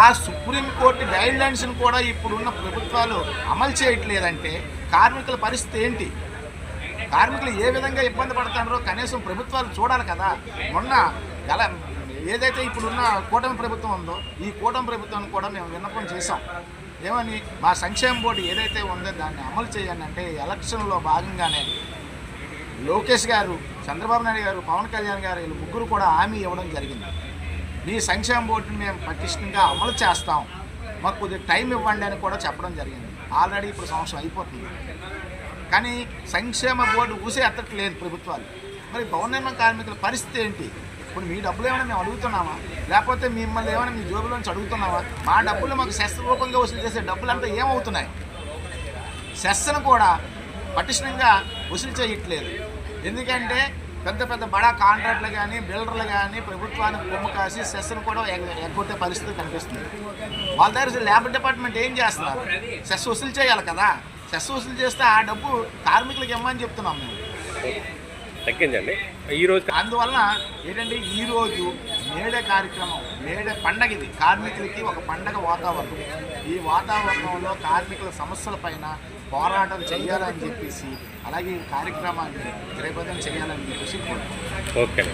ఆ supreme court guide లైన్స్ని కూడా ఇప్పుడున్న ప్రభుత్వాలు అమలు చేయట్లేదంటే కార్మికుల పరిస్థితి ఏంటి? కార్మికులు ఏ విధంగా ఇబ్బంది పడుతున్నారో కనీసం ప్రభుత్వాలు చూడాలి కదా. మొన్న ఎలా ఏదైతే ఇప్పుడున్న కూటమి ప్రభుత్వం ఉందో ఈ కూటమి ప్రభుత్వాన్ని కూడా మేము విన్నపం చేశాం. ఏమని, మా సంక్షేమ బోర్డు ఏదైతే ఉందో దాన్ని అమలు చేయండి అంటే ఎలక్షన్లో భాగంగానే లోకేష్ గారు, చంద్రబాబు నాయుడు గారు, పవన్ కళ్యాణ్ గారు వీళ్ళు ముగ్గురు కూడా హామీ ఇవ్వడం జరిగింది. మీ సంక్షేమ బోర్డుని మేము పటిష్టంగా అమలు చేస్తాం, మాకు కొద్దిగా టైం ఇవ్వండి అని కూడా చెప్పడం జరిగింది. ఆల్రెడీ ఇప్పుడు సంవత్సరం అయిపోతుంది, కానీ సంక్షేమ బోర్డు ఊసే ఎత్తట్లేదు ప్రభుత్వాలు. మరి భవన నిర్మాణ కార్మికుల పరిస్థితి ఏంటి? ఇప్పుడు మీ డబ్బులు ఏమైనా మేము అడుగుతున్నామా, లేకపోతే మిమ్మల్ని ఏమైనా మీ జోబులోంచి అడుగుతున్నామా? మా డబ్బులు మాకు సెస్ రూపంగా వసూలు చేసే డబ్బులంతా ఏమవుతున్నాయి? సెస్ను కూడా పటిష్టంగా వసూలు చేయట్లేదు. ఎందుకంటే పెద్ద పెద్ద బడా కాంట్రాక్టులు కానీ బిల్డర్లు కానీ ప్రభుత్వానికి కొమ్ము కాసి సెస్ను కూడా ఎగ్గొట్టే పరిస్థితి కనిపిస్తుంది. వాళ్ళ దగ్గర లేబర్ డిపార్ట్మెంట్ ఏం చేస్తున్నారు? సెస్ వసూలు చేయాలి కదా. సెస్ వసూలు చేస్తే ఆ డబ్బు కార్మికులకు ఇవ్వమని చెప్తున్నాం మేము. తగ్గించండి ఈరోజు. అందువలన ఏంటంటే ఈరోజు మేడే కార్యక్రమం, మేడే పండగ, ఇది కార్మికులకి ఒక పండగ వాతావరణం. ఈ వాతావరణంలో కార్మికుల సమస్యల పైన పోరాటం చేయాలని చెప్పేసి, అలాగే ఈ కార్యక్రమాన్ని జయప్రదం చేయాలని చెప్పేసి కోరుతున్నాం. ఓకే.